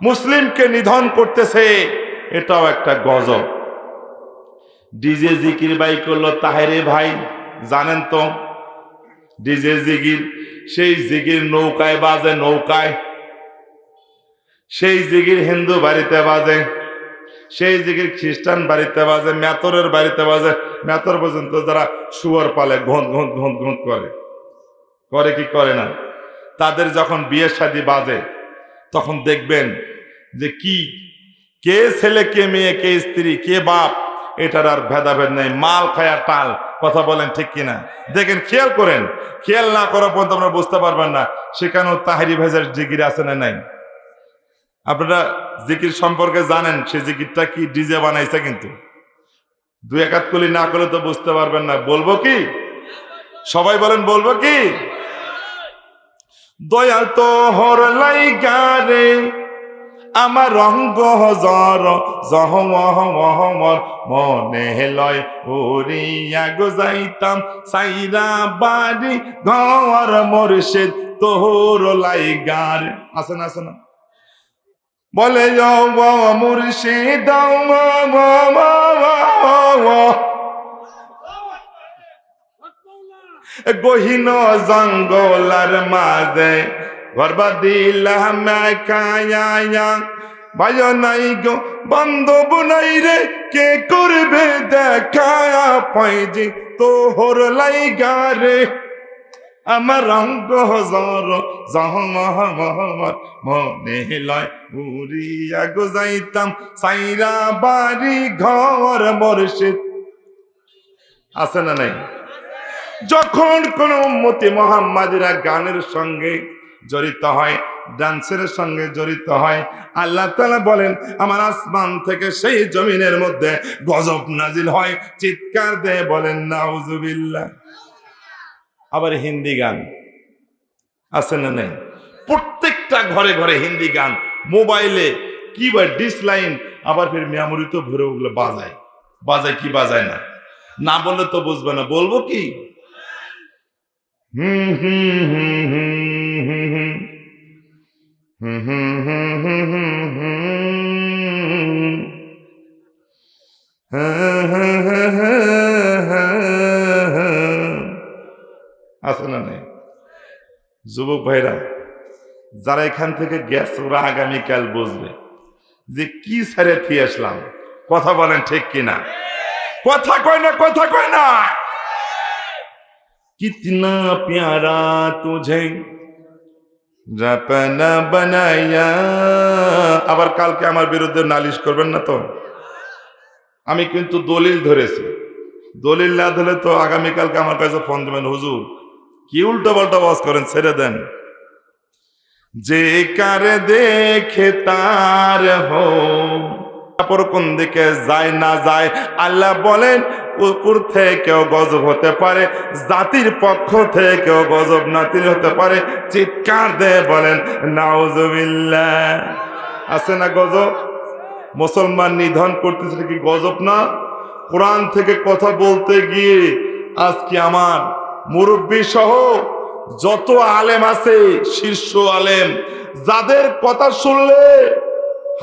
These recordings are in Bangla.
মুসলিমকে নিধন করতেছে, এটাও একটা গজব। ডিজে জিকির বাই করলো তাহেরে ভাই, জানেন তো ডিজে জিকির, সেই জিকির নৌকায় বাজে, নৌকায়। সেই জিকির হিন্দু বাড়িতে বাজে, সেই জিকির খ্রিস্টান বাড়িতে বাজে, মেতরের বাড়িতে বাজে। মেতর পর্যন্ত যারা শুয়োর পালে ঘন ঘন ঘন ঘন করে, করে কি করে না? তাদের যখন বিয়ে শাদী বাজে, তখন দেখবেন যে কি, কে ছেলে, কে মেয়ে, কে স্ত্রী, কে বাপ, এটার আর ভেদাভেদ নেই। মাল খায়া টাল, কথা বলেন ঠিক কিনা? দেখেন, খেয়াল করেন, খেয়াল না করার পর্যন্ত আপনারা বুঝতে পারবেন না সেখানেও তাহেরি ভেজার জিকির আছে না নাই। আপনারা জিকির সম্পর্কে জানেন, সে জিকিরটা কি ডিজে বানাইছে, কিন্তু দুই একাত কলি না করলে তো বুঝতে পারবেন না। বলবো কি? সবাই বলেন, বলবো কি? দয়াল তো হর লাইগারে আমার রঙ্গ হজর জহমর মনে লয় উড়িয়া গো যাইতাম সাইরা বাড়ি ঘর মুর্শিদ তোর লাইগার। আছে না, আছে না? বলে মুর্শিদ গহীন জঙ্গলার মাঝে ঘরবা দিলাম খায়া, ভাই নাই গো বান্ধব নাই রে, কে করবে দেখা পাইজি তোহর লাইগারে আমার রঙ্গ হজর জহমর মনে লয় উড়িয়া গো যাইতাম সাইরা বাড়ি ঘর মুর্শিদ। আছে না নাই? যখন কোন উম্মতি মুহাম্মাদিরা গানের সঙ্গে জড়িত হয়, ডান্সের সঙ্গে জড়িত হয়, আল্লাহ তাআলা বলেন আমার আসমান থেকে সেই জমিনের মধ্যে গজব নাজিল হয়। চিৎকার দিয়ে বলেন নাউজুবিল্লাহ। আবার হিন্দি গান আছে না নাই? প্রত্যেকটা ঘরে ঘরে হিন্দি গান, মোবাইলে কি বা ডিস লাইন, আবার ফির মেমোরি তো ভরে ওগুলো বাজায়। বাজায় কি বাজায় না? না বললে তো বুঝবে না। বলবো কি? হুম হুম হুম হুম হুম হুম হুম হুম হুম হুম। আছে না নেই? যুবক ভাইরা যারা এখান থেকে গেছে, ওরা আগামীকাল বুঝবে যে কি ছেড়ে ফিরে আসলাম। কথা বলেন ঠিক কিনা? কথা কয় না, কথা কয় না। কিতনা প্যারা তুঝে জাপানা বানায়া। আবার কালকে আমার বিরুদ্ধে নালিশ করবেন না তো? আমি কিন্তু দলিল ধরেছি, দলিল না ধরে তো আগামীকালকে আমার কাছে ফোন দেবেন, হুজুর কি উল্টো পাল্টা ওয়াজ করেন, ছেড়ে দেন। যে কারে দেখে তার হো, তারপর কোন দিকে যায় না যায়, আল্লাহ বলেন উপর থেকেও গজব হতে পারে, জাতির পক্ষ থেকেও গজব নাতির হতে পারে। চিৎকার দিয়ে বলেন নাউজুবিল্লাহ। আছে না গজব? মুসলমান নিধন করতেছে কি গজব না? কোরআন থেকে কথা বলতে গিয়ে আজকে আমার মুরব্বী সহ যত আলেম আছে, শীর্ষ আলেম, যাদের কথা শুনলে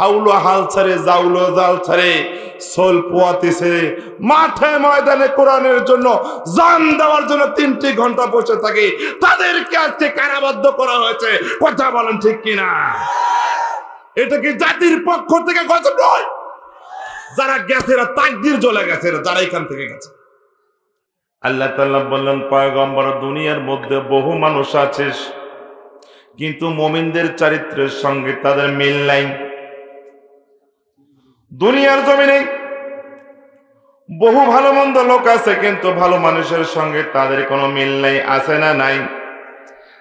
হাউলো হাল ছাড়ে, জাউলো জাল ছাড়ে, সোল পোয়াতি ছেড়ে মাঠে ময়দানে কোরআনের জন্য জান দেওয়ার জন্য 3টি ঘন্টা বসে থাকে, তাদেরকে আজকে কারাবদ্ধ করা হয়েছে। কথা বলেন ঠিক কিনা? এটা কি জাতির পক্ষ থেকে গজব নয়? যারা গেছে এরা তাকদীর জ্বলে গেছে, যারা এখান থেকে গেছে। আল্লাহ তাআলা বললেন পয়গম্বর, দুনিয়ার মধ্যে বহু মানুষ আছে কিন্তু মুমিনদের চরিত্রের সঙ্গে তাদের মিল নাই। দুনিয়ার জমিনে বহু ভালো মন্দ লোক আছে কিন্তু ভালো মানুষের সঙ্গে তাদের কোনো মিল নাই। আছে না নাই?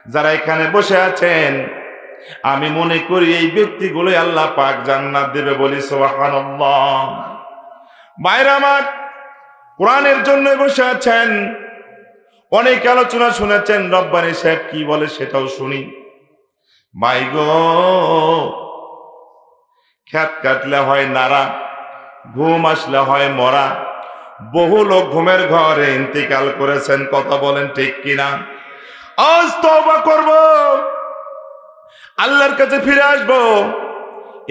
যারা এখানে বসে আছেন, আমি মনে করি এই ব্যক্তিগুলোই আল্লাহ পাক জান্নাত দেবে, বলি সুবহানাল্লাহ। ভাইরা আমার, কোরআনের জন্য বসে আছেন, অনেক আলোচনা শুনেছেন, রব্বানী সাহেব কি বলে সেটাও শুনি। ভাই গো, খেত কাটলে হয় নারা, ঘুম আসলে হয় মরা। বহু লোক ঘুমের ঘরে ইন্তেকাল করেছেন। কথা বলেন ঠিক কিনা? আজ তওবা করব, আল্লাহর কাছে ফিরে আসবো,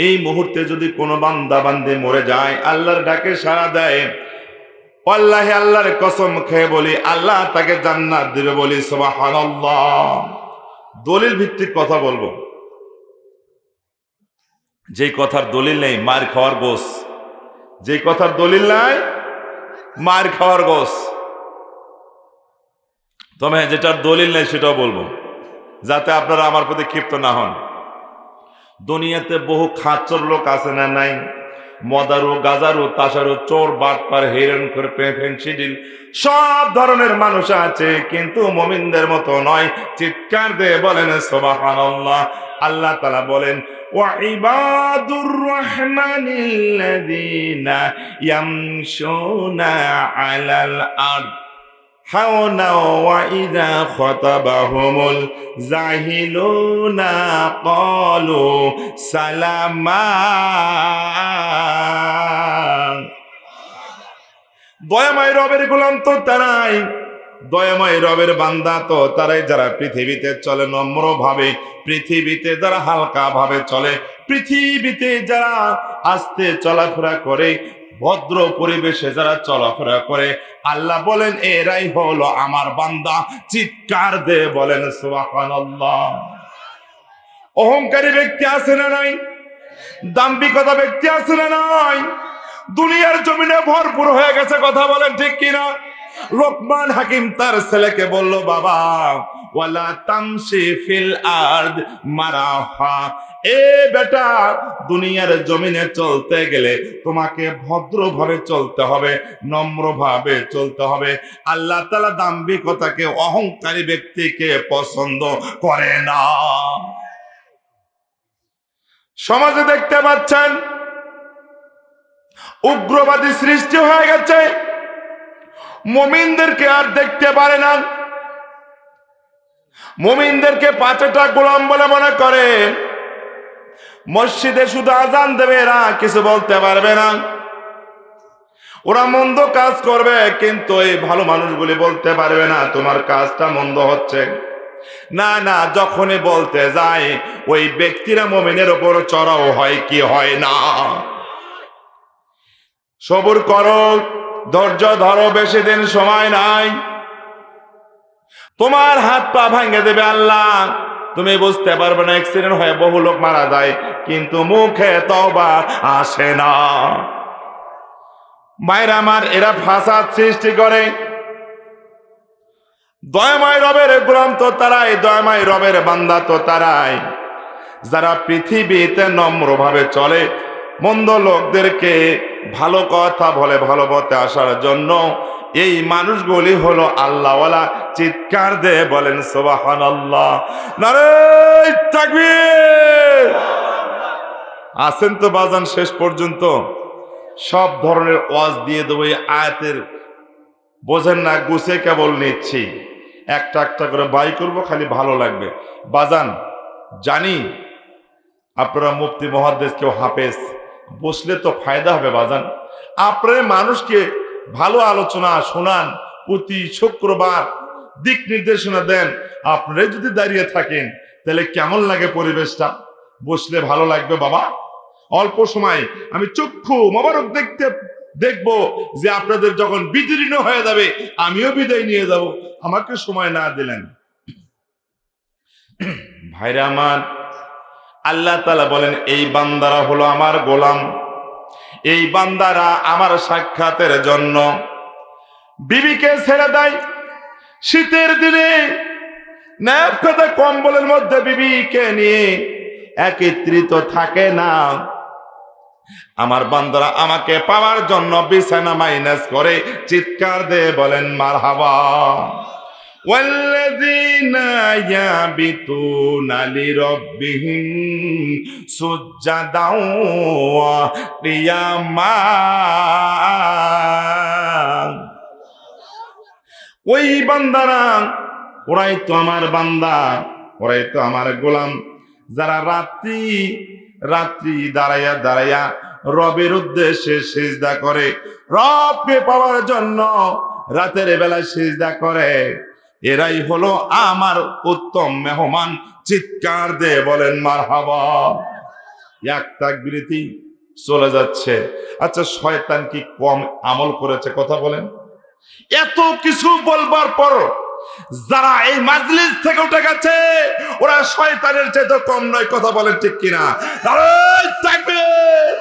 এই মুহূর্তে যদি কোনো বান্দা বান্দি মরে যায়, আল্লাহর ডাকে সাড়া দেয়, আল্লাহে আল্লাহর কসম খেয়ে বলি আল্লাহ তাকে জান্নাত দিবে, বলি সুবহানাল্লাহ। দলিল ভিত্তিক কথা বলবো, যেই কথার দলিল নেই মার খাওয়ার গোস, যেই কথার দলিল নাই মার খাওয়ার গোস। তবে যেটার দলিল নেই সেটাও বলবো, যাতে আপনারা আমার প্রতি ক্ষিপ্ত না হন। দুনিয়াতে বহু খাচ্চর লোক আছে না নাই? মদারু, গাজারু, তাসারু, চোর, বাটপার, হেরন করে ফেন্সিডিল, সব ধরনের মানুষ আছে, কিন্তু মুমিনদের মতো নয়। চিৎকার দিয়ে বলেন সুবহানাল্লাহ। আল্লাহ তাআলা বলেন ওয়া ইবাদুর রহমানিল্লাযীনা ইয়ামশুনা আলাল আরদ হাওনা ওয়া ইযা খাতাবাহুমুল জাহিলুনা ক্বালু সালামা। দয়াময় রবের গোলাম তো তারাই, দয়াময় রবের বান্দা তো তারাই যারা পৃথিবীতে চলে নম্রভাবে, পৃথিবীতে যারা হালকা ভাবে চলে, পৃথিবীতে যারা আস্তে চলাফেরা করে, ভদ্র পরিবেশে যারা চলাফেরা করে, আল্লাহ বলেন এরাই হলো আমার বান্দা। চিৎকার দে বলেন সুবহানাল্লাহ। অহংকারী ব্যক্তি আছে না নাই? দাম্ভিকতা ব্যক্তি আছে না নাই? দুনিয়ার জমিনে ভরপুর হয়ে গেছে, কথা বলেন ঠিক কিনা? লোকমান হাকিম তার ছেলেকে বলল, বাবা ওয়ালা তামশি ফিল আরদ মারাহা, এ বেটা দুনিয়ার জমিনে চলতে গেলে তোমাকে ভদ্রভাবে চলতে হবে, নম্রভাবে চলতে হবে। আল্লাহ তাআলা দাম্ভিকতাকে, অহংকারী ব্যক্তিকে পছন্দ করে না। সমাজে দেখতে পাচ্ছেন উগ্রবাদী সৃষ্টি হয়ে গেছে, মুমিনদেরকে আর দেখতে পারে না, মুমিনদেরকে পাঁচটা গোলাম বলে মনে করে। মসজিদে শুধু আজান দেবে, এরা কিছু বলতে পারবে না। ওরা মন্দ কাজ করবে, কিন্তু এই ভালো মানুষগুলি বলতে পারবে না তোমার কাজটা মন্দ হচ্ছে। না না, যখনই বলতে যায় ওই ব্যক্তিরা মুমিনের উপর চড়াও হয় কি হয় না? সবুর করো, ধৈর্য ধরো, বেশি দিন সময় নাই, তোমার হাত পা ভাঙে দেবে আল্লাহ, তুমি বুঝতে পারবে না। অ্যাক্সিডেন্ট হয়ে বহু লোক মারা যায়, কিন্তু মুখে তওবা আসে না। মায়ের আমার, এরা ফাসাদ সৃষ্টি করে। দয়াময় রবের গোলাম তো তারাই, দয়াময় রবের বান্দা তো তারাই যারা পৃথিবীতে নম্রভাবে চলে, মন্দ লোকদেরকে ভালো কথা বলে ভালো পথে আসার জন্য। এই মানুষগুলি হলো আল্লাহওয়ালা। চিৎকার দিয়ে বলেন সুবহানাল্লাহ। নারে তাকবীর। আছেন তো বাজান শেষ পর্যন্ত? সব ধরনের ওয়াজ দিয়ে দেবো, এই আয়াতের বোঝেন না, গুছে কেবল নিচ্ছি, একটা একটা করে বাই করব, খালি ভালো লাগবে। বাজান জানি আপনারা মুফতি মুহাদ্দিস কেউ হাফেজ, বসলে তো ফায়দা হবে বাজান। আপনারা মানুষকে ভালো আলোচনা শোনান, প্রতি শুক্রবার দিক নির্দেশনা দেন। আপনারাই যদি দাঁড়িয়ে থাকেন তাহলে কেমন লাগে পরিবেশটা? বসলে ভালো লাগবে বাবা। অল্প সময় আমি চক্ষু মোবারক দেখবো যে আপনাদের যখন বিদীর্ণ হয়ে যাবে আমিও বিদায় নিয়ে যাব, আমাকে সময় না দিলেন। ভাইরা আমার, আল্লাহ তাআলা বলেন এই বান্দারা হলো আমার গোলাম, এই বান্দারা আমার সাক্ষাতের জন্য বিবিকে ছেড়ে দেয়। শীতের দিনে ন্যাপ কথা কম্বলের মধ্যে বিবিকে নিয়ে একত্রিত থাকে না। আমার বান্দারা আমাকে পাওয়ার জন্য বিছানা মাইনাস করে। চিৎকার দিয়ে বলেন মারহাবা। ওয়াল্লাযীনা ইয়াবিতুনা লিরাব্বিহিম সুজদাও ওয়া কিয়ামা, ওই বান্দারা, ওরাই তো আমার বান্দা, ওরাই তো আমার গোলাম, যারা রাত্রি রাত্রি দাঁড়াইয়া দাঁড়াইয়া রবের উদ্দেশ্যে সিজদা করে, রবকে পাওয়ার জন্য রাতের বেলা সিজদা করে। এরাই হলো আমার উত্তম মেহমান। চিৎকার দিয়ে বলেন মারহাবা। এক তাকবীরেতেই চলে যাচ্ছে। আচ্ছা, শয়তান কি কম আমল করেছে? কথা বলেন। এত কিছু বলবার পর যারা এই মাজলিস থেকে উঠে গেছে ওরা শয়তানের চেয়ে তো কম নয়। কথা বলেন ঠিক কিনা? নারায়ে তাকবীর!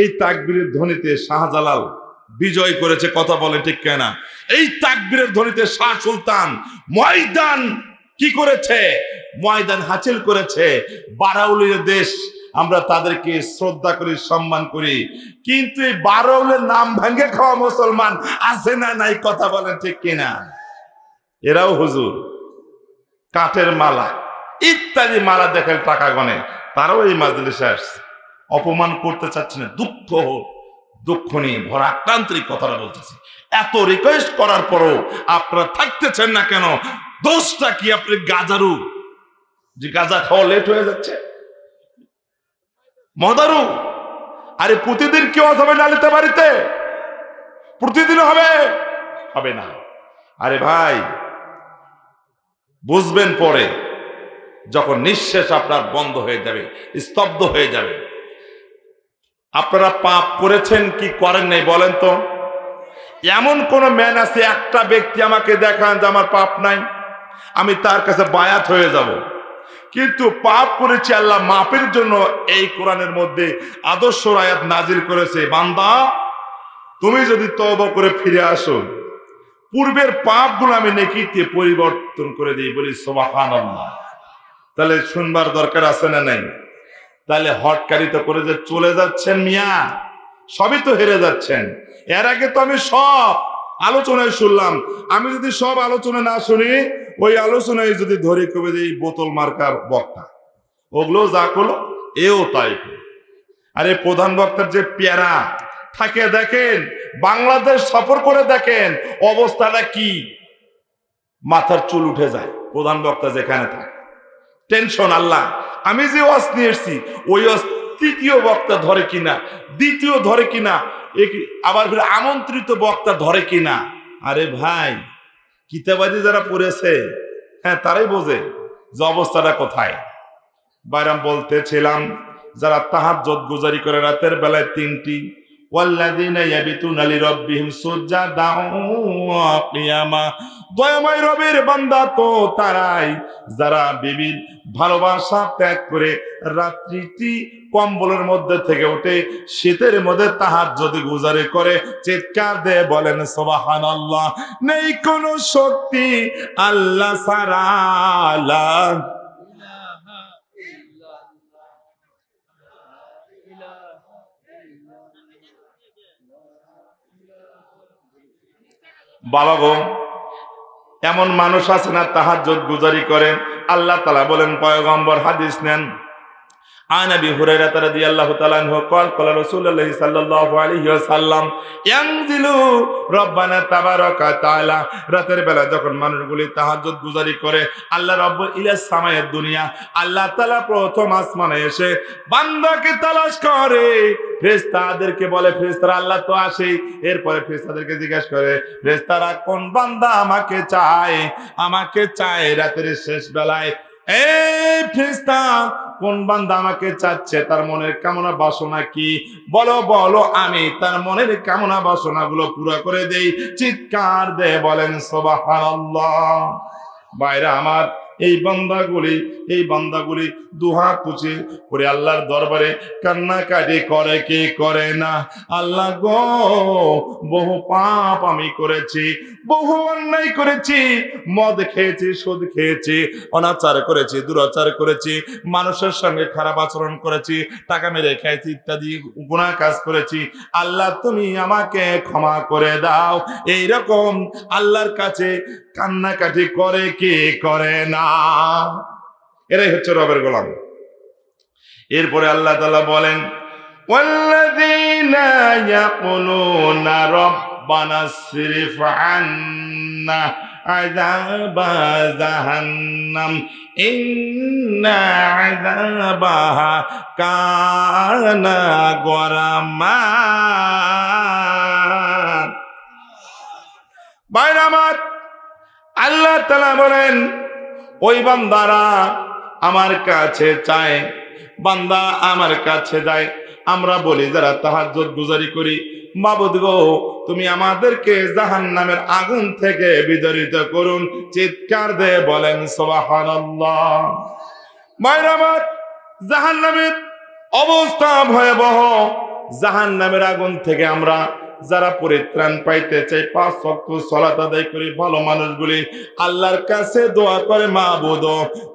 এই তাকবীরের ধ্বনিতে শাহজালাল বিজয় করেছে। কথা বলেন ঠিক কিনা? এই তাকবীরের ধ্বনিতে শাহ সুলতান ময়দান কি করেছে? ময়দান হাসিল করেছে। বারাউলের দেশ, আমরা তাদেরকে শ্রদ্ধা করি, সম্মান করি, কিন্তু এই বারাউলের নাম ভাঙ্গে খাওয়া মুসলমান আছে না নাই? কথা বলেন ঠিক কিনা? এরাও হুজুর, কাঠের মালা ইত্যাদি মালা দেখেন টাকা গনে, তারাও এই মাজলিসে আসছে। অপমান করতে চাচ্ছি না, দুঃখ নিয়ে ভরা আক্রান্তিক কথাটা বলতেছি। এত রিকোয়েস্ট করার পরও আপনারা থাকতেছেন না কেন? দোষটা কি? আপনি গাজারু, যে গাজা খাওয়া লেট হয়ে যাচ্ছে, মদারু। আরে প্রতিদিন কেউ হবে নালিতে বাড়িতে? প্রতিদিন হবে না। আরে ভাই, বুঝবেন পরে, যখন নিঃশ্বাস আপনার বন্ধ হয়ে যাবে, স্তব্ধ হয়ে যাবে। আপনারা পাপ করেছেন কি করেন নাই বলেন তো? এমন কোন ম্যান আছে? একটা ব্যক্তি আমাকে দেখান যে আমার পাপ নাই, আমি তার কাছে বায়াত হয়ে যাব। কিন্তু পাপ করেছি, আল্লাহ মাপের জন্য এই কোরআনের মধ্যে আদর্শ আয়াত নাজিল করেছে, বান্দা তুমি যদি তওবা করে ফিরে আসো, পূর্বের পাপগুলো আমি নেকিতে পরিবর্তন করে দিই। বলি সুবহানাল্লাহ। তাহলে শুনবার দরকার আছে না নাই? তাহলে হটকারিতা করে যে চলে যাচ্ছেন মিয়া, সবই তো হেরে যাচ্ছেন। এর আগে তো আমি সব আলোচনায় শুনলাম। আমি যদি সব আলোচনা না শুনি, ওই আলোচনায় যদি ধরে কবে যে বোতল মার্কার বক্তা, ওগুলো যা করলো এও তাই। আরে প্রধান বক্তার যে পেয়ারা থাকে দেখেন, বাংলাদেশ সফর করে দেখেন অবস্থাটা কি, মাথার চুল উঠে যায় প্রধান বক্তা যেখানে থাকে। টেনশন আল্লাহ, আমি যে ওয়াজ নিয়ে এসেছি ওই ওয়াজ তৃতীয় বক্তা ধরে কিনা, দ্বিতীয় ধরে কিনা, আবার ফির আমন্ত্রিত বক্তা ধরে কিনা। আরে ভাই, কিতাবাদি যারা পড়েছে, হ্যাঁ, তারাই বোঝে যে অবস্থাটা কোথায়। বাইরাম বলতেছিলাম, যারা তাহাজ্জুদ গুজারি করে রাতের বেলায় তিনটি, ওয়াল্লাযীনা ইয়াবিতুনা লিরাব্বিহিম সুজদান ওয়া কিয়ামা, দয়াময় রবের বান্দা তো তারাই যারা বিবির ভালোবাসা ত্যাগ করে রাত্রিটি কম্বলের মধ্যে থেকে উঠে শীতের মধ্যে তাহাজ্জুদ গুজারি করে, চিৎকার দিয়ে বলেন সুবহানাল্লাহ। নেই কোনো শক্তি আল্লাহ ছাড়া, লা বাবা গো, এমন মানুষ আছে না তাহাজ্জুদ গুজারি করেন? আল্লাহ তাআলা বলেন, পয়গম্বর হাদিস নেন, আন আবি হুরায়রা রাদিয়াল্লাহু তাআলা আনহু قال قال رسول الله صلى الله عليه وسلم ইয়ানজিলু রব্বানা তাবারাকা তাআলা, রাতের বেলা যখন মানুষগুলি তাহাজ্জুদ গুজারি করে, আল্লাহ রাব্বুল ইলাস সামায়ের দুনিয়া, আল্লাহ তাআলা প্রথম আসমানে এসে বান্দাকে তালাশ করে। ফেরেশতাদেরকে বলে, ফেরেশতারা আল্লাহ তো আসে। এরপরে ফেরেশতাদেরকে জিজ্ঞাসা করে, ফেরেশতারা কোন বান্দা আমাকে চায় রাতের শেষ বেলায়। এই ফেরেশতা, কোন বান্দা আমাকে চাচ্ছে, তার মনের কামনা বাসনা কি? বলো, আমি তার মনের কামনা বাসনা গুলো পুরো করে দেই। চিৎকার দে বলেন সুবহানাল্লাহ। বাইরা আমার, এই বান্দাগুলি দুহাত তুচে করে আল্লাহর দরবারে কান্নাকাটি করে, কে করে না? আল্লাহ গো, বহু পাপ আমি করেছি, বহু অন্যায় করেছি, মদ খেয়েছি, সুদ খেয়েছি, অনাচার করেছি, দুরাচার করেছি, মানুষের সঙ্গে খারাপ আচরণ করেছি, টাকা মেরে খেয়েছি, ইত্যাদি গুনাহ কাজ করেছি। আল্লাহ তুমি আমাকে ক্ষমা করে দাও। এইরকম আল্লাহর কাছে কান্নাকাটি করে, কে করে না? এরাই হচ্ছে রবের গোলাম। এরপরে আল্লাহ তাআলা বলেন, ওয়াল্লাযীনা ইয়াকুলুনা রব্বানা সরিফ আন্না আযাবা জাহান্নাম ইন্না আযাবাহা কানা গরামা। ভাইরা আমার, আল্লাহ তাআলা বলেন, ওই বান্দারা আমার কাছে চায়, বান্দা আমার কাছে যায়, আমরা বলি যারা তাহাজ্জুদ গুজারি করি, মাবুদ গো তুমি আমাদেরকে জাহান্নামের আগুন থেকে বিতাড়িত করুন। চিৎকার দিয়ে বলেন সুবহানাল্লাহ। ভাইরা আমার, জাহান্নামের অবস্থা ভয়াবহ। জাহান্নামের আগুন থেকে আমরা যারা পরিত্রাণ পাইতে চাই, 5 ওয়াক্ত সালাত আদায় করি, ভালো মানুষগুলি আল্লাহর কাছে দোয়া করে, মাবুদ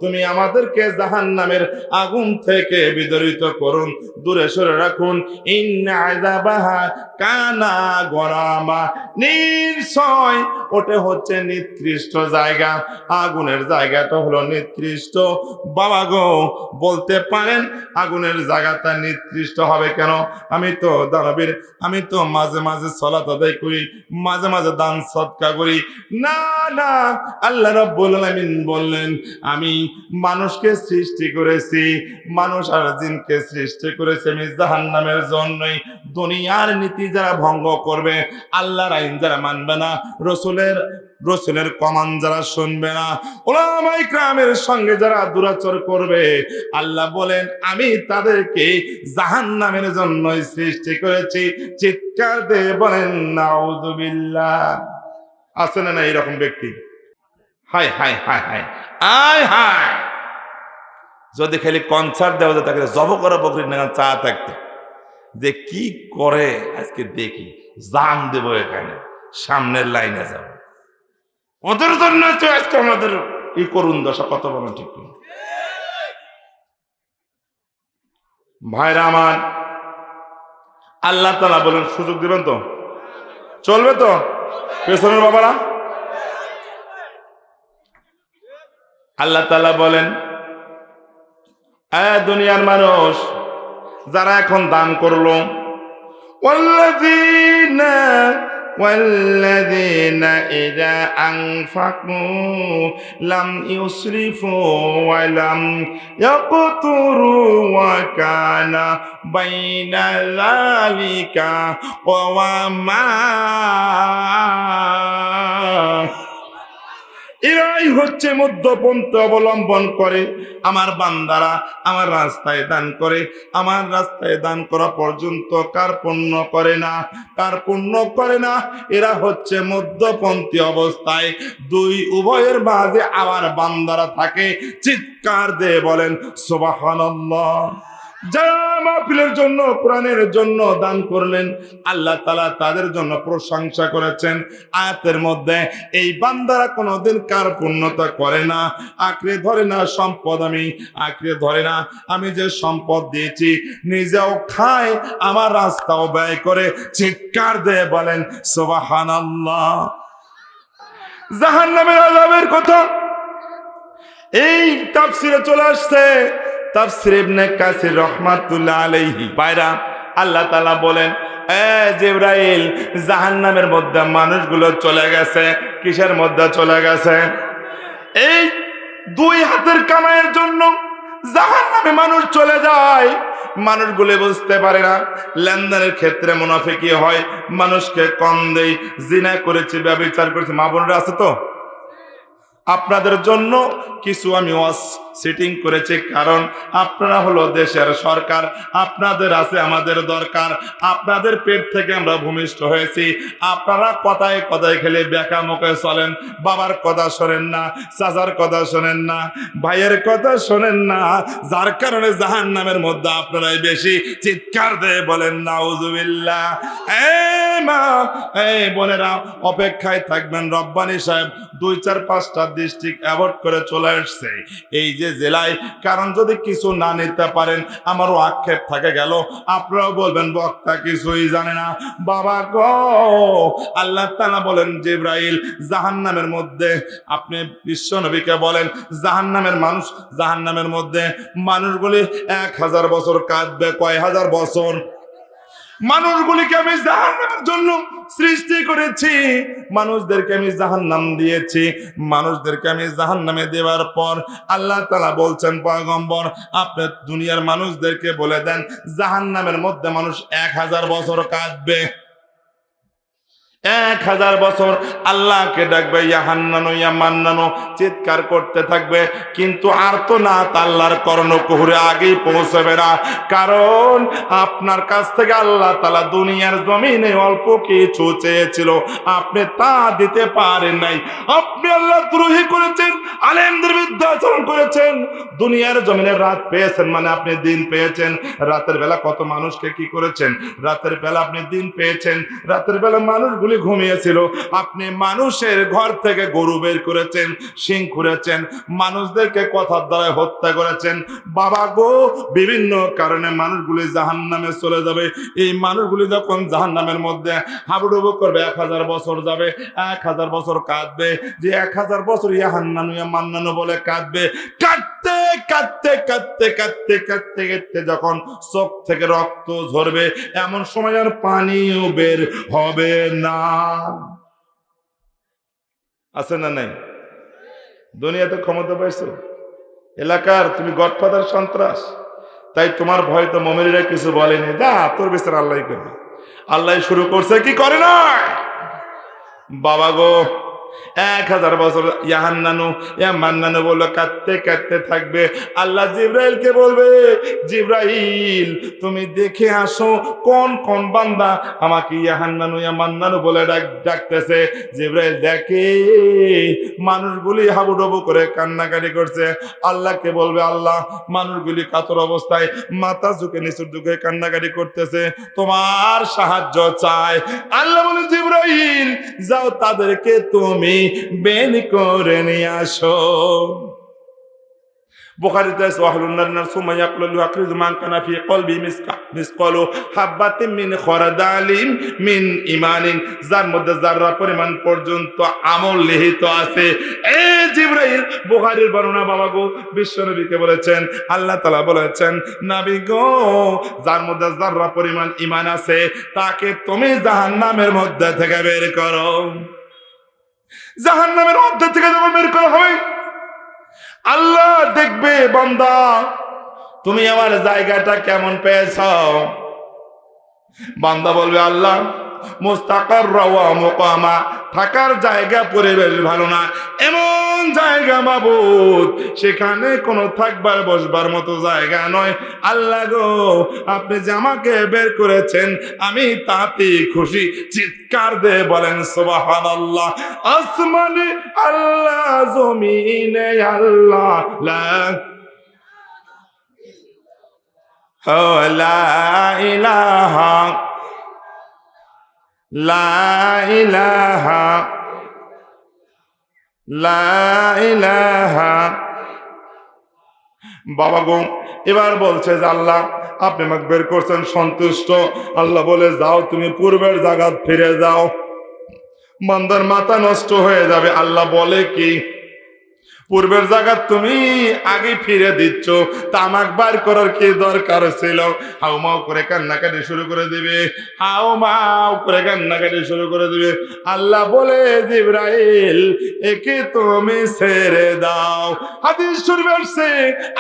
তুমি আমাদেরকে জাহান্নামের আগুন থেকে বিতাড়িত করুন, দূরে সরে রাখুন। ইন্না আযাবাহা কানা গরামা, নিশ্চয় ওটা হচ্ছে নিকৃষ্ট জায়গা, আগুনের জায়গাটা হলো নিকৃষ্ট। বাবা গো বলতে পারেন আগুনের জায়গাটা নিকৃষ্ট হবে কেন? আমি তো দানবীর, আমি তো মাঝে মাঝে সালাত আদায় করি, মাঝে মাঝে দান সদকা করি। না না, আল্লাহ রাব্বুল আলামিন বললেন আমি মানুষকে সৃষ্টি করেছি, মানুষ আর জিনকে সৃষ্টি করেছি আমি জাহান্নামের জন্যই। দুনিয়ার নীতি যারা ভঙ্গ করবে, আল্লাহর আইন যারা মানবে না, রসুলের কমান যারা শুনবে না, উলামায়ে কিরামের সঙ্গে যারা দুরাচর করবে, আল্লাহ বলেন আমি তাদেরকে জাহান্নামের জন্যই সৃষ্টি করেছি। চিৎকার দিয়ে বলেন নাউযুবিল্লাহ। আছে না এরকম ব্যক্তি? হায় হায় হায় হায় আয় হায়, যদি খালি কনসার্ট দেওয়া যায় তাকে জব করা বকরির নাগান চা থাকতো, যে কি করে আজকে দেখি, জান দেব এখানে, সামনের লাইনে যাব, ওদের জন্য তো আজকে আমাদের এই করুণ দশা। কত বলেন ঠিক না? ভাইরা আমার, আল্লাহ তাআলা বলেন সুযোগ দিবেন তো, চলবে তো পেছনের বাবারা? আল্লাহ তাআলা বলেন দুনিয়ার মানুষ যারা এখন দান করলো, ওয়াল্লাযীনা ইযা আনফাকু লাম ইউসরিফু ওয়া লাম ইয়াকতুরু ওয়া কানা বাইনা যালিকা ওয়ামা। এরাই হচ্ছে মধ্যপন্থা অবলম্বন করে। আমার বান্দারা আমার রাস্তায় দান করে, আমার রাস্তায় দান করা পর্যন্ত কার্পণ্য করে না, কার্পণ্য করে না। এরা হচ্ছে মধ্যপন্থী অবস্থায়, দুই উভয়ের মাঝে আমার বান্দারা থাকে। চিৎকার দিয়ে বলেন সুবহানাল্লাহ। যারা মাহফিলের জন্য, কোরআনের জন্য দান করলেন, আল্লাহ তাআলা তাদের জন্য প্রশংসা করেছেন। আয়াতের মধ্যে এই বান্দারা কোনোদিন কার্পণ্যতা করে না, আঁকড়ে ধরে না সম্পদ, আমি আঁকড়ে ধরে না। আমি যে সম্পদ দিয়েছি নিজেও খায়, আমার রাস্তাও ব্যয় করে। চিৎকার দিয়ে বলেন সুবহানাল্লাহ। জাহান্নামের আযাবের কথা এই তাফসীরে চলে আসছে, তাফসীর ইবনে কাসির রাহমাতুল্লাহ আলাইহি। ভাইরা, আল্লাহ তাআলা বলেন জিবরাইল, জাহান্নামের মধ্যে মানুষগুলো চলে গেছে। কিসের মধ্যে চলে গেছে? এই দুই হাতের কামাইয়ের জন্য জাহান্নামে মানুষ চলে যায়। মানুষগুলো বুঝতে পারে না, লেনদেনের ক্ষেত্রে মুনাফিকি হয়, মানুষকে কম দেই, জিনা করেছে, ব্যভিচার করেছে। মা বোনরা আছে তো? আপনাদের জন্য কিছু আমি ওয়াজ সেটিং করেছি, কারণ আপনারা হলো দেশের সরকার, আপনাদের আছে আমাদের দরকার। আপনাদের পেট থেকে আমরা ভূমিষ্ঠ হয়েছি। আপনারা কথায় কথায় খেলে বেকা মুখে চলেন, বাবার কথা শোনেন না, চাচার কথা শোনেন না, ভাইয়ের কথা শোনেন না, যার কারণে জাহান্নামের মধ্যে আপনারাই বেশি। চিৎকার দিয়ে বলেন নাউযুবিল্লাহ। মা, বোনেরা, অপেক্ষায় থাকবেন। রব্বানী সাহেব 2-4-5টা ডিস্ট্রিক্ট অ্যাভয়েড করে চলে আসছে এই যে জেলায়, কারণ যদি কিছু না নিতে পারেন আমারও আক্ষেপ থাকে গেল, আপনারাও বলবেন বক্তা কিছুই জানে না। বাবা গো, আল্লাহ তাআলা বলেন জিবরাইল, জাহান্নামের মধ্যে আপনি বিশ্ব নবীকে বলেন জাহান্নামের মানুষ, জাহান্নামের মধ্যে মানুষগুলি 1000 বছর কাঁদবে। কয় হাজার বছর? মানুষগুলিকে আমি জাহান্নামের জন্য সৃষ্টি করেছি, মানুষদেরকে আমি জাহান্নাম দিয়েছি। মানুষদেরকে আমি জাহান্নামে দেওয়ার পর আল্লাহ তাআলা বলছেন পয়গম্বর, আপনি দুনিয়ার মানুষদেরকে বলে দেন জাহান্নামের মধ্যে মানুষ 1000 বছর কাঁদবে। 1000 বছর আল্লাহকে ডাকবে, ইয়া হান্নানু ইয়া মান্নানু চিৎকার করতে থাকবে, কিন্তু আর্তনাদ আল্লাহর কর্ণকুহরে আগেই পৌঁছবে না। কারণ আপনার কাছ থেকে আল্লাহ তাআলা দুনিয়ার জমিনে অল্প কিছু চেয়েছিল, আপনি তা দিতে পারেন নাই। আপনি আল্লাহ দ্রোহী করেছেন, আলেমদের বিরুদ্ধে আচরণ করেছেন। দুনিয়ার জমিনে রাত পেয়েছেন মানে আপনি দিন পেয়েছেন। রাতের বেলা কত মানুষকে কি করেছেন? রাতের বেলা আপনি দিন পেয়েছেন। রাতের বেলা মানুষগুলি ঘুমিয়েছিল, আপনি মানুষের ঘর থেকে গরু বের করেছেন, সিং খুঁড়েছেন, মানুষদেরকে কথার দ্বারা হত্যা করেছেন। বাবা গো, বিভিন্ন কারণে মানুষগুলি জাহান্নামে চলে যাবে। এই মানুষগুলি যখন জাহান্নামের মধ্যে হাবুডুবু করবে, 1000 বছর যাবে, 1000 বছর কাঁদবে, যে 1000 বছর ইয়া হান্নানু ইয়া মান্নানু বলে কাঁদবে। কাঁদতে কাঁদতে কাঁদতে কাঁদতে কাঁদতে কাঁদতে যখন চোখ থেকে রক্ত ঝরবে, এমন সময় আর পানিও বের হবে না। আছে না নাই? দুনিয়াতে ক্ষমতা পাইছো, এলাকার তুমি গডফাদার সন্ত্রাস, তাই তোমার ভয় তো মমিরা কিছু বলেনি। যা, তোর বিচার আল্লাহ করবে। আল্লাহ শুরু করছে কি করে না? বাবা গো, 1000 বছর ইয়া হান্নানু ইয়া মান্নানু বলে কাঁদতে কাঁদতে থাকবে। আল্লাহ জিব্রাইলকে বলবে, জিব্রাইল তুমি দেখে আসো কোন কোন বান্দা আমাকে ইয়া হান্নানু ইয়া মান্নানু বলে ডাকতেছে। জিব্রাইল দেখে মানুষগুলি হাবুডুবু করে কান্নাকাটি করছে। আল্লাহকে বলবে, আল্লাহ মানুষগুলি কাতর অবস্থায় মাথা ঝুঁকে নিচুর ঝুঁকে কান্নাকাটি করতেছে, তোমার সাহায্য চায়। আল্লাহ বলে, জিব্রাইল যাও তাদেরকে তুমি বের করে নিয়ে আসো। বুখারীতে আছে, ওয়াহলুন নার সুম্মা ইয়াকলু আখরিজু মান কানা ফি কলবি মিসকালু হাববাতিন মিন খরদালিন মিন ঈমানিন, যার মধ্যে যাররা পরিমাণ পর্যন্ত আমল নিহিত আছে। এই জিবরাইল, বুখারীর বর্ণনা বাবা গো, বিশ্বনবীকে বলেছেন, আল্লাহ তাআলা বলেছেন, নবী গো যার মধ্যে যাররা পরিমাণ ঈমান আছে তাকে তুমি জাহান্নামের মধ্যে থেকে বের করো। জাহান্নামের মধ্যে থেকে যখন বের করা হবে, আল্লাহ দেখবে বান্দা তুমি আমার জায়গাটা কেমন পেয়েছ। বান্দা বলবে, আল্লাহ মুস্তাকার ওয়া মুকামা, থাকার জায়গা পরিবেশ ভালো না, এমন জায়গা মাবুদ সেখানে কোনো থাকবার বসবার মতো জায়গা নয়। আল্লাহ গো, আপনি যে আমাকে বের করেছেন আমি তাতে খুশি। চিৎকার দিয়ে বলেন সুবহানাল্লাহ। আসমানে আল্লাহ, জমিনে আল্লাহ, লা ইলাহা লা ইলাহা লা ইলাহা। বাবা গো, এবার বলছে যে আল্লাহ আপনি আমাকে বের করছেন, সন্তুষ্ট। আল্লাহ বলে, যাও তুমি পূর্বের জায়গা ফিরে যাও। বান্দার মাথা নষ্ট হয়ে যাবে। আল্লাহ বলে কি, পূর্বের জায়গা তুমি আগে ফিরে দিচ্ছ, তা আমাকে বার করার কি দরকার ছিল? হাউ মাউ করে কান্নাকাটি শুরু করে দিবে, হাউ মাউ করে কান্নাকাটি শুরু করে দিবে। আল্লাহ বলে, জিবরাইল একে তুমি ছেড়ে দাও। হাদিস শরীফে আসছে,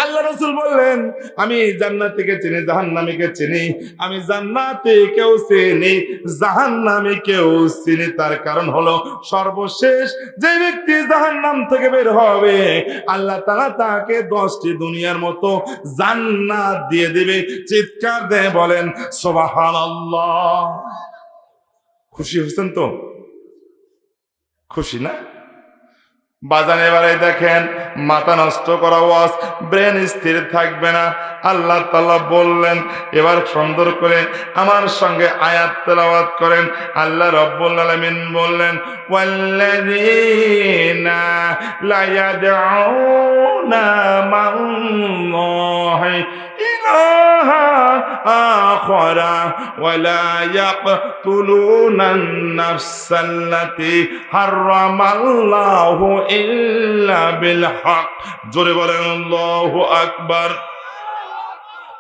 আল্লাহ রাসূল বললেন, আমি জান্নাতীকে চিনি, জাহান্নামীকে চিনি। আমি জান্নাতীকেও চিনি, জাহান্নামীকেও চিনি। তার কারণ হলো, সর্বশেষ যে ব্যক্তি জাহান্নাম থেকে বের হবে আল্লাহ তাআলা তাকে 10টি দুনিয়ার মতো জান্নাত দিয়ে দিবে। চিৎকার দিয়ে বলেন সুবহানাল্লাহ। খুশি হচ্ছেন তো? খুশি না? বাজান এবারে দেখেন, মাথা নষ্ট করা ওয়াজ, ব্রেন স্থির থাকবে না। আল্লাহ তাআলা বললেন, এবার সুন্দর করে আমার সঙ্গে আয়াত তেলাওয়াত করেন। আল্লাহ রাব্বুল আলামিন বললেন, ওয়াল্লাযীনা লা ইয়াদউনা মা'আল্লাহি ইলাহা আখারা ওয়া লা ইয়াকতুলুনান নাফসাল্লাতী হারামাল্লাহু ইল্লা বিল হক। জোরে বলেন আল্লাহু আকবার।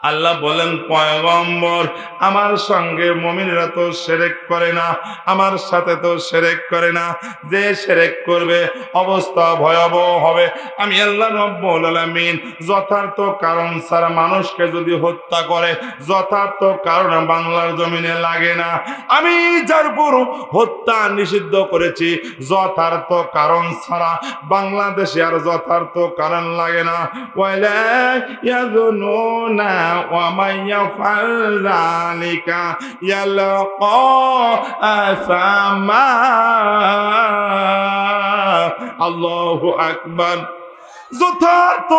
আল্লাহ বলেন পয়গম্বর আমার সঙ্গে মুমিনরা তো শিরক করে না, আমার সাথে তো শিরক করে না, যে শিরক করবে অবস্থা ভয়াবহ হবে। আমি আল্লাহ রাব্বুল আলামিন যথার্থ কারণ ছাড়া মানুষকে যদি হত্যা করে, যথার্থ কারণ বাংলার জমিনে লাগে না। আমি যার উপর হত্যা নিষিদ্ধ করেছি যথার্থ কারণ ছাড়া, বাংলাদেশে আর যথার্থ কারণ লাগে না। ওয়ালা ইয়াযুনুনা ওয়া মান ইয়াফআল যালিকা ইয়ালকা আসামা। আল্লাহু আকবার। যথার্থ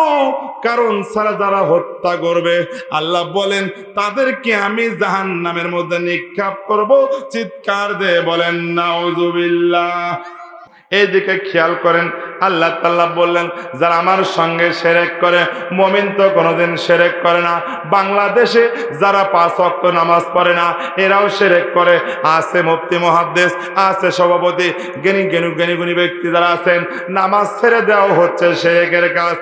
কারণ ছাড়া যারা হত্যা করবে আল্লাহ বলেন তাদেরকে আমি জাহান্নামের মধ্যে নিক্ষেপ করব। চিৎকার দিয়ে বলেন নাউযুবিল্লাহ। এইদিকে খেয়াল করেন, আল্লাহ তাআলা বললেন যারা আমার সঙ্গে শিরক করে, মুমিন তো কোনোদিন শিরক করে না। বাংলাদেশে যারা 5 ওয়াক্ত নামাজ পড়ে না এরাও শিরক করে। আছে মুফতি মুহাদ্দিস, আছে সভাপতি, জ্ঞানী ব্যক্তি যারা আছেন, নামাজ ছেড়ে দেওয়া হচ্ছে শিরকের কাজ।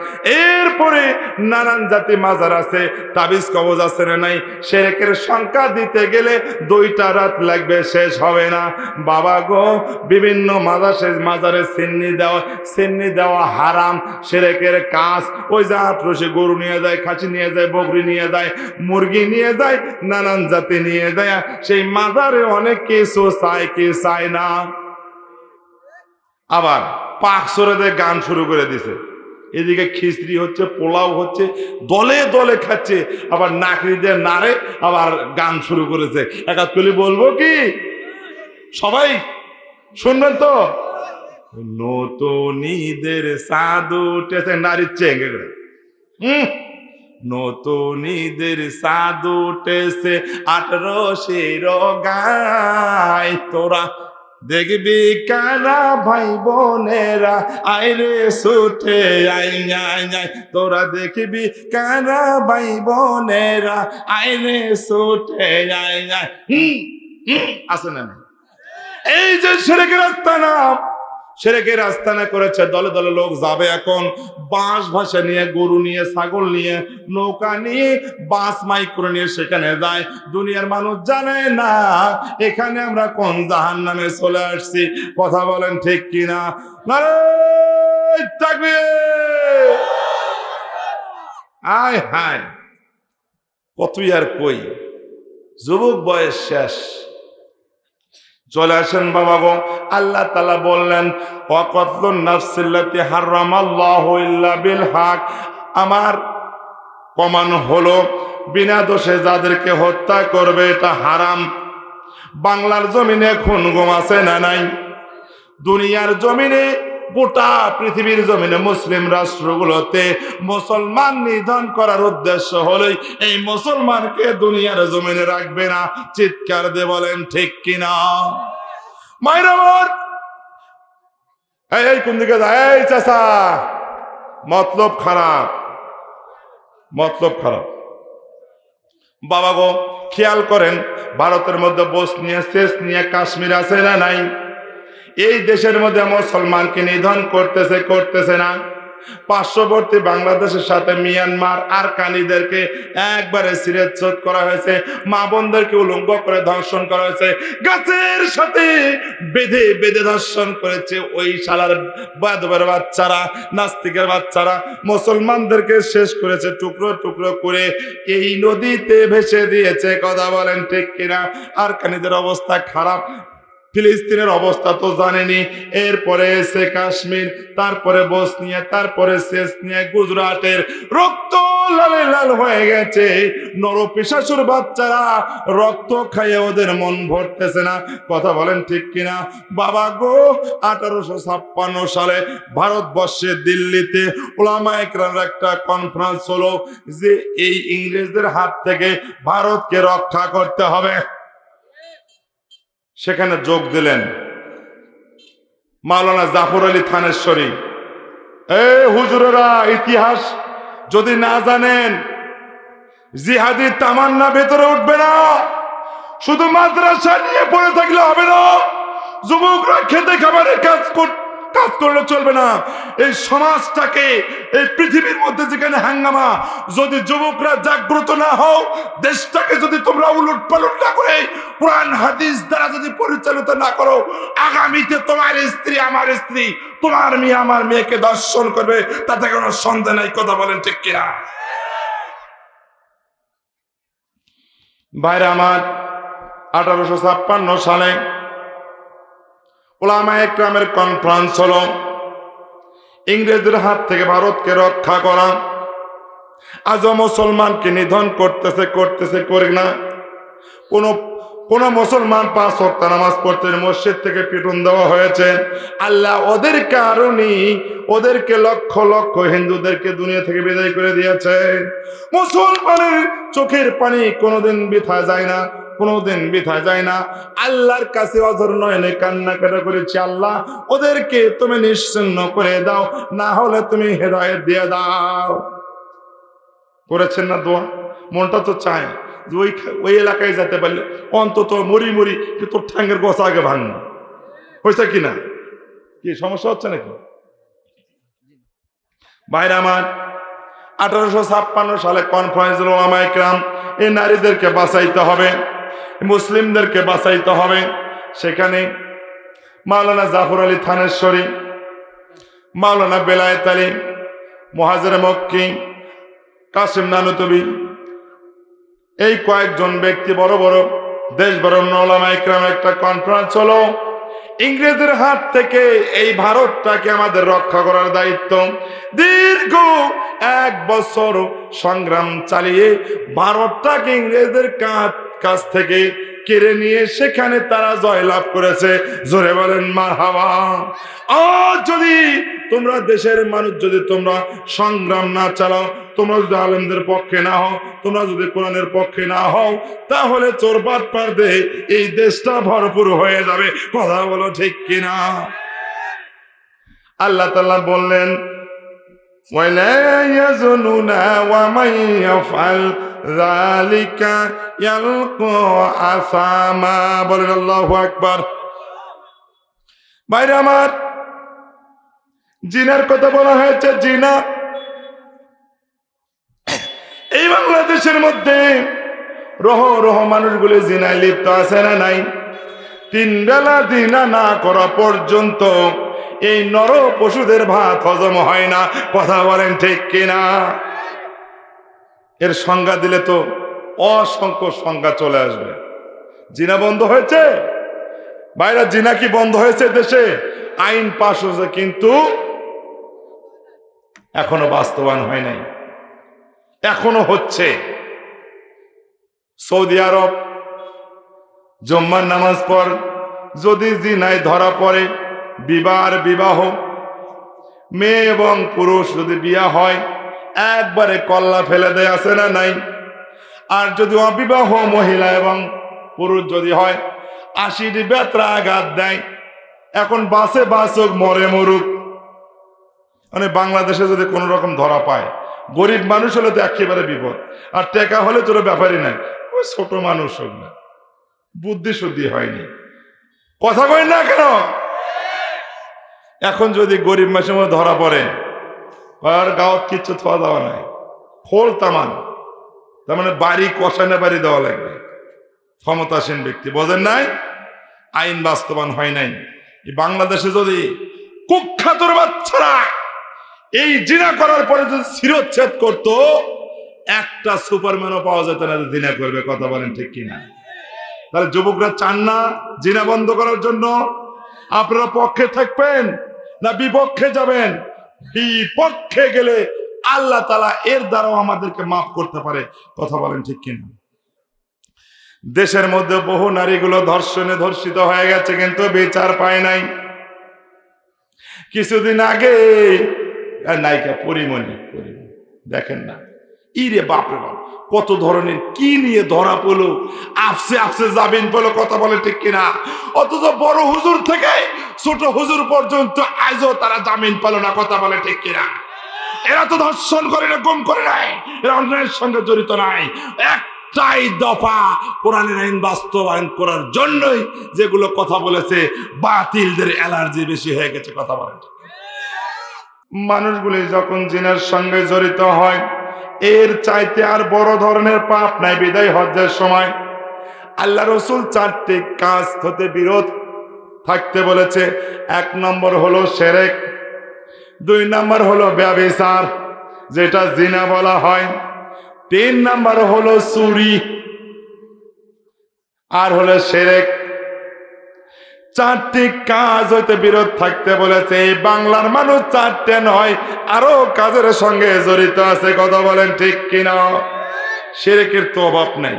এরপরে নানান জাতি মাজার আছে, তাবিজ কবজ আছে না নাই, শিরকের সংখ্যা দিতে গেলে 2টা রাত লাগবে, শেষ হবে না। বাবা গো, বিভিন্ন মাজারে সিন্নি দেওয়া হারাম, শিরকের কাজ। ওই জাত রসে গরু নিয়ে যায়, খাসি নিয়ে যায়, বকরি নিয়ে যায়, মুরগি নিয়ে যায়, নানান জাতি নিয়ে যায়। সেই মাজারে অনেক কিছু চায়, কি চায় না। আবার পাক সরে গান শুরু করে দিছে। এদিকে খিচড়ি হচ্ছে, পোলাও হচ্ছে, দলে দলে খাচ্ছে, আবার নাকড়ি দিয়ে নাড়ে, আবার গান শুরু করেছে। একাত্তলি বলবো কি, সবাই শুনবেন তো? নতুন ঈদের চাঁদ উঠেছে, নারীর চেঙ্গে করে। নতুন ঈদের চাঁদ উঠেছে 18 গায়, তোরা দেখবি কানা ভাই বোনেরা আইরে ছুটে আই, তোরা দেখবি কানা ভাই বোনেরা আইরে ছুটে আই। আছে না? এই যে শিরকের আস্তানা, শিরকের আস্তানা করেছে, দলে দলে লোক যাবে এখন বাঁশ ভাষা নিয়ে, গরু নিয়ে, ছাগল নিয়ে, নৌকা নিয়ে, বাস মাইক করে নিয়ে সেখানে যায়। দুনিয়ার মানুষ জানে না এখানে আমরা কোন জাহান্নামে চলে আসছি। কথা বলেন ঠিক কিনা? নারে তাকবীর! আয় হায়, কতই আর কই, যুবক বয়স শেষ। চলে আসেন বাবা গো। আল্লাহ তাআলা বললেন ওয়াকাতলুন নাফসিল্লাতি হারামাল্লাহু ইল্লা বিল হক। আমার প্রমাণ হলো বিনা দোষে যাদেরকে হত্যা করবে এটা হারাম। বাংলার জমিনে খুন গুম আছে না নাই? দুনিয়ার জমিনে, গোটা পৃথিবীর জমিনে, মুসলিম রাষ্ট্রগুলোতে মুসলমান নিধন করার উদ্দেশ্য হলেই এই মুসলমানকে দুনিয়ার জমিনে রাখবে না। চিৎকার দিয়ে বলেন ঠিক কিনা? মায়ের আমার এই কোন দিকে যায়? এই চাচা, মতলব খারাপ, মতলব খারাপ। বাবা গো খেয়াল করেন, ভারতের মধ্যে বসনিয়া, চেচনিয়া, কাশ্মীর আছে না নাই? এই দেশের মধ্যে মুসলমানকে নিধন করতেছে না? পার্শ্ববর্তী বাংলাদেশের সাথে মিয়ানমার আরকানিদেরকে একবারে শিরচ্ছেদ করা হয়েছে, মা বোনদেরকে উলঙ্গ করে ধর্ষণ করা হয়েছে, গাছের সাথে বেঁধে বেঁধে ধর্ষণ করেছে ওই শালার বাদবের বাচ্চারা, নাস্তিকের বাচ্চারা। মুসলমানদেরকে শেষ করেছে, টুকরো টুকরো করে এই নদীতে ভেসে দিয়েছে। কথা বলেন ঠিক কিনা? আরকানিদের অবস্থা খারাপ। ফিলিস্তিনের অবস্থা তো জানেনি। এরপরে এসে কাশ্মীর, তারপরে বসনিয়া, তারপরে চেচনিয়া, গুজরাটের রক্ত লালে লাল হয়ে গেছে। নরপিশাচুর বাচ্চারা রক্ত খাইয়ে ওদের মন ভরতেছে না। কথা বলেন ঠিক কিনা? বাবা গো, 1856 সালে ভারতবর্ষে দিল্লিতে উলামায়ে কেরামের একটা কনফারেন্স হলো যে এই ইংরেজদের হাত থেকে ভারতকে রক্ষা করতে হবে। সেখানে যোগ দিলেন মাওলানা জাফর আলী থানেশ্বরী। হুজুরেরা ইতিহাস যদি না জানেন, জিহাদি তামান্না ভেতরে উঠবে না। শুধু মাদ্রাসা নিয়ে পড়ে থাকলে হবে না। যুবকরা খেতে খাবারের কাজ করলে চলবে না। এই সমাজটাকে, এই পৃথিবীর মধ্যে যেখানে হাঙ্গামা, যদি যুবকরা জাগ্রত না হও, দেশটাকে যদি তোমরা উলট পালট না করে কোরআন হাদিস দ্বারা যদি পরিচালিত না করো, আগামীতে তোমার স্ত্রী আমার স্ত্রী, তোমার মেয়ে আমার মেয়েকে দর্শন করবে, তাতে কোনো সন্দেহ নাই। কথা বলেন ঠিক কিনা? ভাইরা আমার, 1856 সালে উলামায়ে কেরামের কনফারেন্স হলো ইংরেজদের হাত থেকে ভারতকে রক্ষা করা। আজও মুসলমানকে নিধন করতেছে করে না। কোন মুসলমান 5 ওয়াক্ত নামাজ পড়তে মসজিদ থেকে পিটুন দেওয়া হয়েছে। আল্লাহ ওদের কারণে ওদেরকে লক্ষ লক্ষ হিন্দুদেরকে দুনিয়া থেকে বিদায় করে দিয়েছে। মুসলমানের চোখের পানি কোনোদিন বৃথা যায় না, কোনোদিন বৃথা যায় না। আল্লাহর কাছে অঝর নয়নে কান্নাকাটা করেছি, আল্লাহ ওদেরকে তুমি নিশ্চিহ্ন করে দাও, না হলে তুমি হেদায়েত দিয়ে দাও। করেছেন না দোয়া? মনটা তো চায় যে ওই এলাকায় যেতে পারলে অন্তত মরি কি তোর ঠ্যাঙ্গের গোছা আগে ভাঙ। হয়েছে কিনা? কি সমস্যা হচ্ছে নাকি? ভাইরা আমার, 1856 সালে কনফারেন্স হলো উলামায়ে কেরাম, এই নারীদেরকে বাঁচাইতে হবে, মুসলিমদেরকে বাঁচাইতে হবে। সেখানে মাওলানা জাফর আলী থানেশ্বরী, মাওলানা বেলায়েত আলী, মুহাজির মক্কি, কাসিম নানুতুবি, এই কয়েকজন ব্যক্তি বড় বড় দেশ বরণ্য উলামায়ে কেরামের একটা কনফারেন্স হলো। ইংরেজদের হাত থেকে এই ভারতটাকে আমাদের রক্ষা করার দায়িত্ব। দীর্ঘ 1 বছর সংগ্রাম চালিয়ে ভারতটাকে ইংরেজদের কাছ থেকে কেড়ে নিয়ে সেখানে তারা জয়লাভ করেছে। জোরে বলেন মারহাবা। যদি তোমরা দেশের মানুষ, যদি তোমরা সংগ্রাম না চালাও, তোমরা যদি আলেমদের পক্ষে না হও, তোমরা যদি কোরআনের পক্ষে না হও, তাহলে চোর বাটপার দিয়ে এই দেশটা ভরপুর হয়ে যাবে। কথা বলো ঠিক কিনা? আল্লাহ তাআলা বললেন, ওয়ালা ইয়াজুনুনা ওয়া মান ইয়াফআল যালিকা ইয়ালকা আসামা। বলেন আল্লাহু আকবার। ভাইরা আমার, জিনার কথা বলা হয়েছে। জিনা এই বাংলাদেশের মধ্যে রহ মানুষগুলি জিনায় লিপ্ত আছে না নাই? 3 বেলা জিনা না করা পর্যন্ত এই নর পশুদের ভাত হজম হয় না। কথা বলেন ঠিক কিনা? এর সংজ্ঞা দিলে তো অসংখ্য সংজ্ঞা চলে আসবে। জিনা বন্ধ হয়েছে? ভাইরা, জিনা কি বন্ধ হয়েছে? দেশে আইন পাশ হয়েছে, কিন্তু এখনো বাস্তবায়ন হয় নাই, এখনো হচ্ছে। সৌদি আরব জুম্মার নামাজ পর যদি জিনায় ধরা পড়ে, বিবাহ, মেয়ে এবং পুরুষ যদি বিয়া হয়, একবারে কল্লা ফেলে দেয়, আছে না নাই? আর যদি অবিবাহ মহিলা এবং পুরুষ যদি হয়, 80টি বেত্রা আঘাত দেয়। এখন বাসে বাসুক, মরে মরুক। মানে বাংলাদেশে যদি কোন রকম ধরা পায়, গরিব মানুষ হলে তো একেবারে বিপদ, আর টেকা হলে তোর ব্যাপারই নাই। ওই ছোট মানুষ হোক না, বুদ্ধি শুদ্ধি হয়নি। কথা কই না কেন? এখন যদি গরিব মাসের মধ্যে ধরা পড়ে, আর গাঁত কিচ্ছু থোয়া দেওয়া নাই, খোল তামান, তার মানে বাড়ি কষানে বাড়ি দেওয়া লাগবে। ক্ষমতাসীন ব্যক্তি, বোঝেন নাই? আইন বাস্তবায়ন হয় নাই। বাংলাদেশে যদি কুখ্যাতর বাচ্চারা এই জিনা করার পরে যদি শিরচ্ছেদ করতো, একটা সুপারম্যানও পাওয়া যেত না যে জিনা করবে। কথা বলেন ঠিক কিনা? তাহলে যুবকরা চান না জিনা বন্ধ করার জন্য? আপনারা পক্ষে থাকবেন না বিপক্ষে যাবেন? বিপক্ষে গেলে আল্লাহ তাআলা এর দ্বারাও আমাদেরকে মাফ করতে পারে। কথা বলেন ঠিক কিনা? দেশের মধ্যে বহু নারীগুলো ধর্ষণে ধর্ষিত হয়ে গেছে, কিন্তু বিচার পায় নাই। কিছুদিন আগে নায়িকা পরিমণি, দেখেন না, ইরে বাপরে বাপ, কত ধরনের কি নিয়ে ধরা পড়লো, আফসে জামিন পেলো। কথা বলে ঠিক কিনা? অথচ বড় হুজুর থেকে ছোট হুজুর পর্যন্ত আজও তারা জামিন পেল না। কথা বলে ঠিক কিনা? এরা তো ধর্ষণ করে না, গুম করে নাই, এরা অন্যায়ের সঙ্গে জড়িত নাই। 8টাই দফা কোরআনের আইন বাস্তবায়ন করার জন্যই যেগুলো কথা বলেছে, বাতিলদের অ্যালার্জি বেশি হয়ে গেছে। কথা বলেন। মানুষগুলি যখন জিনার সঙ্গে জড়িত হয়, এর চাইতে আর বড় ধরনের পাপ নাই। বিদায় হজ্জের সময় আল্লাহ রসুল 4টি কাজ হতে বিরত থাকতে বলেছে। 1 নম্বর হলো শিরক, 2 নম্বর হলো ব্যভিচার, যেটা জিনা বলা হয়, 3 নম্বর হলো চুরি, আর হলো শিরক। 4টি কাজ হইতে বিরত থাকতে বলেছে। এই বাংলার মানুষ 4টে নয়, আরো কাজের সঙ্গে জড়িত আছে। কথা বলেন ঠিক কিনা? শিরকের তো অভাব নাই।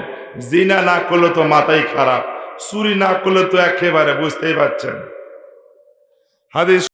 জিনা না করলে তো মাথাই খারাপ, চুরি না করলে তো একেবারে, বুঝতেই পারছেন। হাদিস